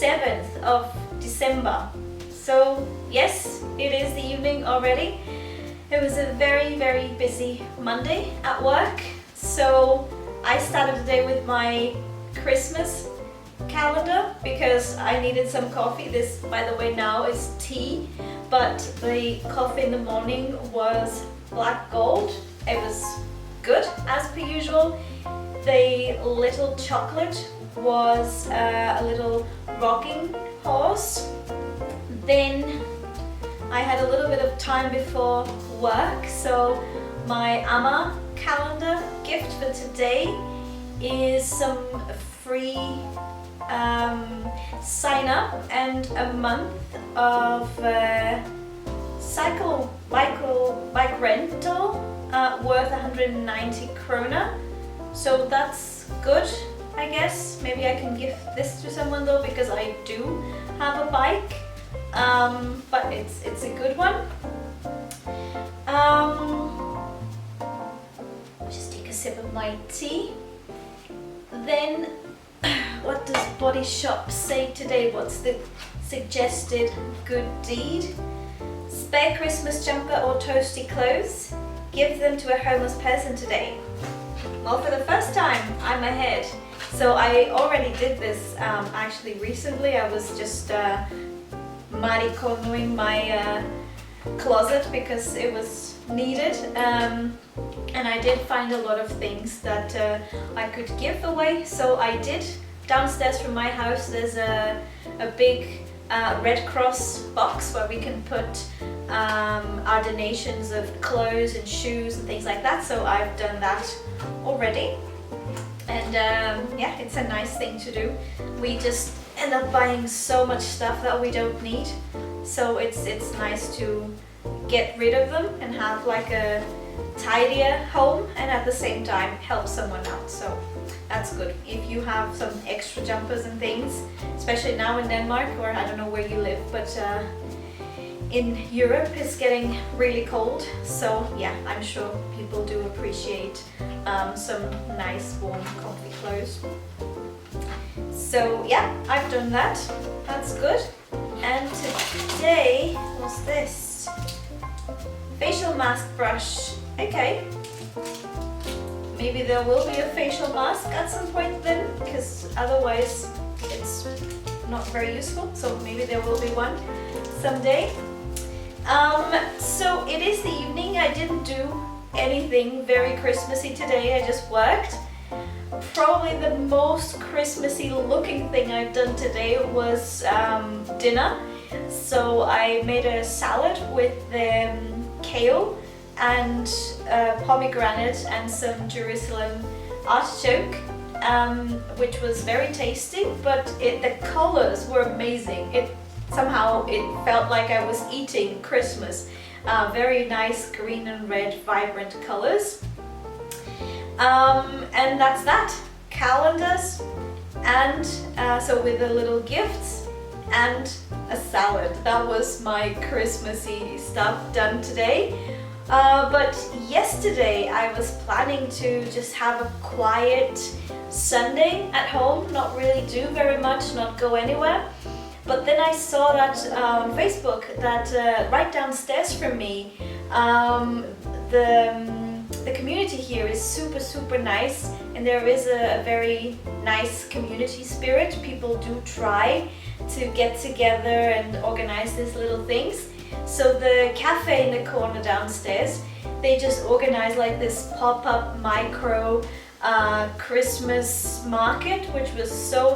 7th of December. So yes, it is the evening already. It was a very, very busy Monday at work. So I started the day with my Christmas calendar because I needed some coffee. This, by the way, now is tea, but the coffee in the morning was black gold. It was good as per usual. The little chocolate was a little rocking horse. Then I had a little bit of time before work, so my Amma calendar gift for today is some free sign up and a month of bike rental worth 190 krona. So that's good, I guess. Maybe I can give this to someone though, because I do have a bike, but it's a good one. Just take a sip of my tea. Then what does Body Shop say today? What's the suggested good deed? Spare Christmas jumper or toasty clothes? Give them to a homeless person today. Well, for the first time, I'm ahead. So I already did this actually recently. I was just mariconoing my closet because it was needed. And I did find a lot of things that I could give away. So I did. Downstairs from my house there's a big Red Cross box where we can put our donations of clothes and shoes and things like that. So I've done that already. And yeah, it's a nice thing to do. We just end up buying so much stuff that we don't need. So it's nice to get rid of them and have like a tidier home and at the same time help someone out. So that's good. If you have some extra jumpers and things, especially now in Denmark, or I don't know where you live, but in Europe it's getting really cold. So yeah, I'm sure people do appreciate some nice warm comfy clothes. So yeah, I've done that. That's good. And today, what's this? Facial mask brush. Okay. Maybe there will be a facial mask at some point then, because otherwise it's not very useful. So maybe there will be one someday. So it is the evening. I didn't do anything very Christmassy today. I just worked. Probably the most Christmassy looking thing I've done today was dinner. So I made a salad with kale and pomegranate and some Jerusalem artichoke, which was very tasty, but the colors were amazing. Somehow it felt like I was eating Christmas. Very nice green and red vibrant colors. And that's that. Calendars and so with the little gifts and a salad. That was my Christmassy stuff done today. But yesterday I was planning to just have a quiet Sunday at home, not really do very much, not go anywhere. But then I saw that on Facebook that right downstairs from me, the community here is super nice, and there is a very nice community spirit. People do try to get together and organize these little things. So the cafe in the corner downstairs, they just organize like this pop-up micro Christmas market, which was so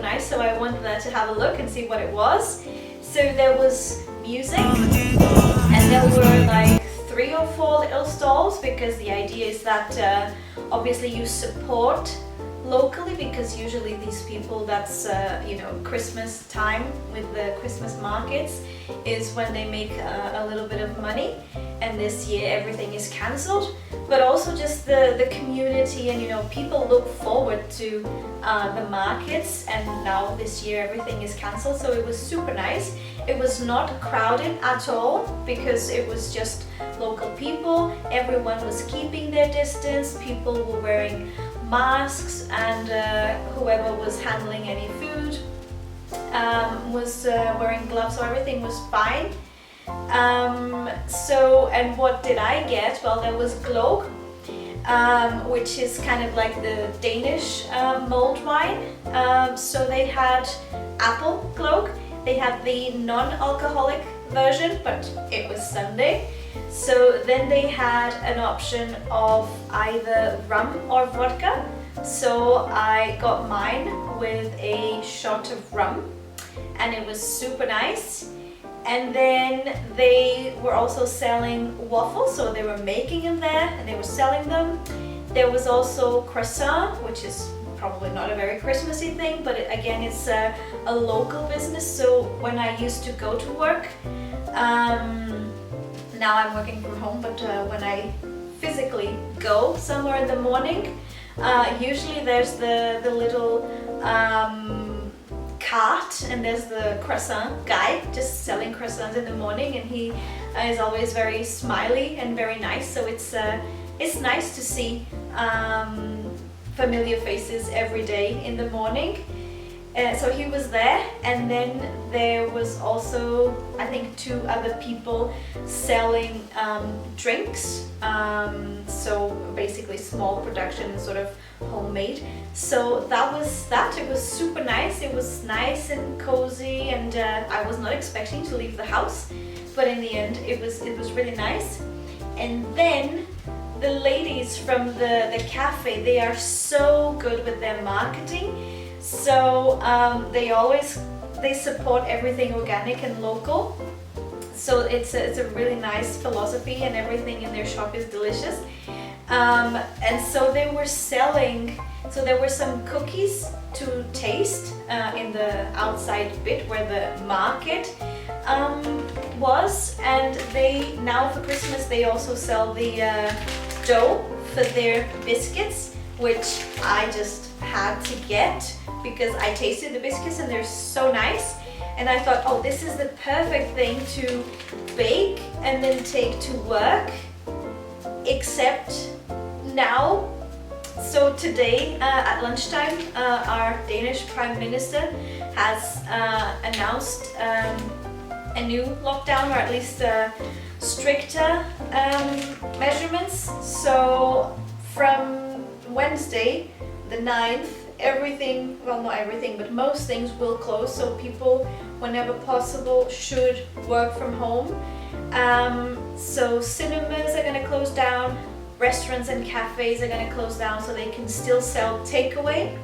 nice. So I wanted to have a look and see what it was. So there was music, and there were like 3 or 4 little stalls, because the idea is that obviously you support locally, because usually these people, that's you know, Christmas time with the Christmas markets is when they make a little bit of money, and this year everything is cancelled. But also just the community, and you know, people look forward to the markets, and now this year everything is cancelled, so it was super nice. It was not crowded at all, because it was just local people. Everyone was keeping their distance, people were wearing masks, and whoever was handling any food was wearing gloves, so everything was fine. And what did I get? Well, there was gløgg, which is kind of like the Danish mulled wine. So they had apple gløgg, they had the non-alcoholic version, but it was Sunday. So then they had an option of either rum or vodka. So I got mine with a shot of rum, and it was super nice. And then they were also selling waffles, so they were making them there and they were selling them. There was also croissant, which is probably not a very Christmassy thing, but again, it's a local business. So when I used to go to work, now I'm working from home, but when I physically go somewhere in the morning, usually there's the little cart, and there's the croissant guy just selling croissants in the morning, and he is always very smiley and very nice. So it's nice to see familiar faces every day in the morning. So he was there, and then there was also, I think, 2 other people selling drinks. So basically small production, sort of homemade. So that was that. It was super nice. It was nice and cozy, and I was not expecting to leave the house, but in the end it was really nice. And then the ladies from the cafe, they are so good with their marketing. So they support everything organic and local. So it's a really nice philosophy, and everything in their shop is delicious. And so they were selling, so there were some cookies to taste in the outside bit where the market was. And they, now for Christmas, they also sell the dough for their biscuits, which I just had to get because I tasted the biscuits and they're so nice. And I thought, oh, this is the perfect thing to bake and then take to work, except now. So today at lunchtime, our Danish Prime Minister has announced a new lockdown, or at least stricter measurements. So from Wednesday, the 9th, everything, well, not everything, but most things will close. So people, whenever possible, should work from home. So cinemas are going to close down, restaurants and cafes are going to close down, so they can still sell takeaway,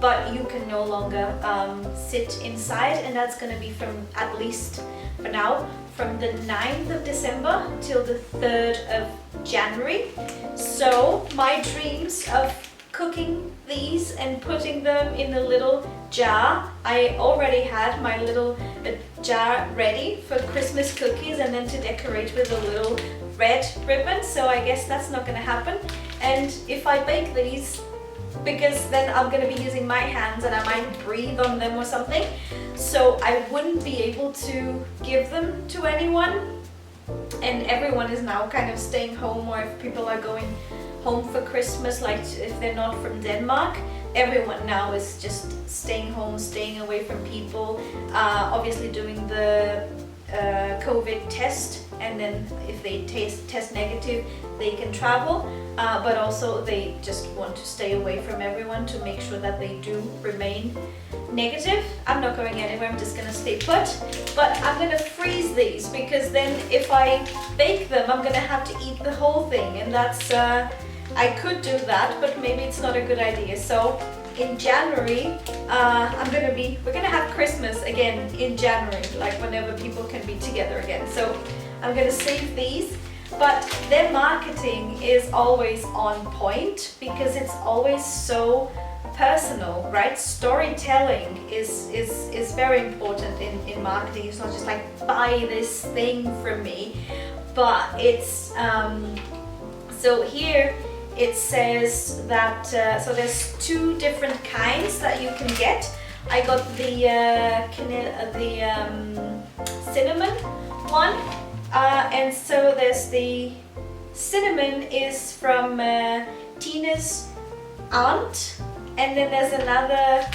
but you can no longer sit inside, and that's going to be from, at least for now, from the 9th of December till the 3rd of January. So my dreams of cooking these and putting them in a little jar, I already had my little jar ready for Christmas cookies, and then to decorate with a little red ribbon. So I guess that's not going to happen. And if I bake these, because then I'm going to be using my hands and I might breathe on them or something, so I wouldn't be able to give them to anyone. And everyone is now kind of staying home, or if people are going home for Christmas, like if they're not from Denmark, everyone now is just staying home, staying away from people, obviously doing the COVID test, and then if they test negative, they can travel, but also they just want to stay away from everyone to make sure that they do remain negative. I'm not going anywhere, I'm just gonna stay put, but I'm gonna freeze these, because then if I bake them, I'm gonna have to eat the whole thing, and that's I could do that, but maybe it's not a good idea. So in January, we're gonna have Christmas again in January, like whenever people can be together again. So I'm gonna save these, but their marketing is always on point, because it's always so personal, right? Storytelling is very important in marketing. It's not just like, buy this thing from me, but it's so here it says that so there's 2 different kinds that you can get. I got the cinnamon one, and so there's the cinnamon is from Tina's aunt, and then there's another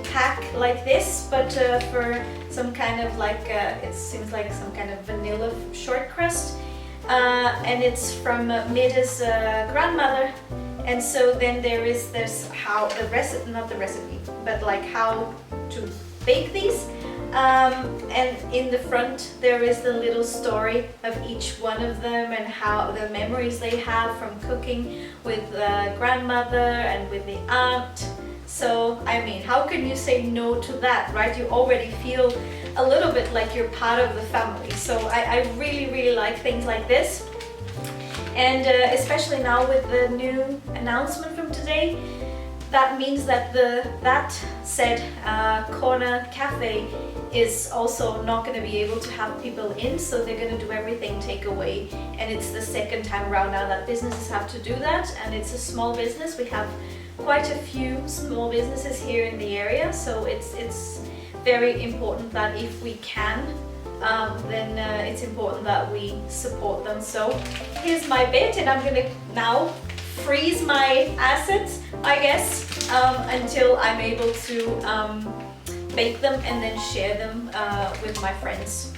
pack like this, but for some kind of like, it seems like some kind of vanilla short crust. And it's from Midde's grandmother. And so then there is this how the recipe, not the recipe, but like how to bake these. And in the front there is the little story of each one of them and how the memories they have from cooking with grandmother and with the aunt. So I mean, how can you say no to that, right? You already feel a little bit like you're part of the family. So I really like things like this. And especially now with the new announcement from today, that means that that said corner cafe is also not going to be able to have people in, so they're going to do everything takeaway. And it's the second time around now that businesses have to do that, and it's a small business. We have quite a few small businesses here in the area, so it's very important that if we can, then it's important that we support them. So here's my bit, and I'm going to now freeze my assets, I guess, until I'm able to bake them and then share them with my friends.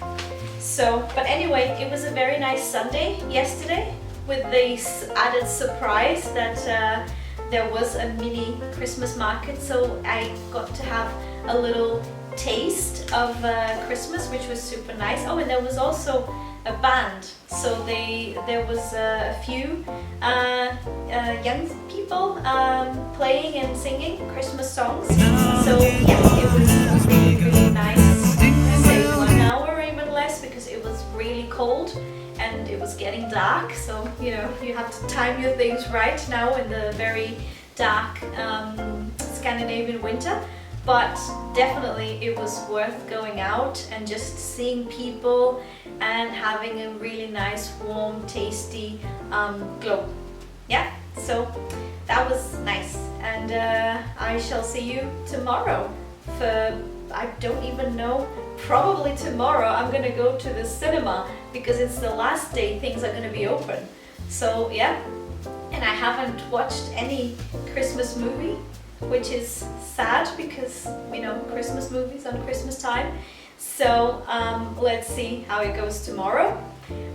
So, but anyway, it was a very nice Sunday yesterday with the added surprise that there was a mini Christmas market, so I got to have a little taste of Christmas, which was super nice. Oh, and there was also a band, so there was a few young people playing and singing Christmas songs. So yeah, it was really nice. I say 1 hour or even less, because it was really cold and it was getting dark. So you know, you have to time your things right now in the very dark Scandinavian winter. But definitely it was worth going out and just seeing people and having a really nice, warm, tasty gløgg. Yeah, so that was nice. And I shall see you tomorrow for, I don't even know, probably tomorrow I'm gonna go to the cinema because it's the last day things are gonna be open. So yeah, and I haven't watched any Christmas movie, which is sad because, you know, Christmas movies on Christmas time. So let's see how it goes tomorrow.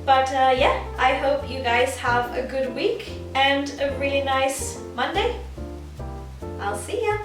But yeah, I hope you guys have a good week and a really nice Monday. I'll see ya.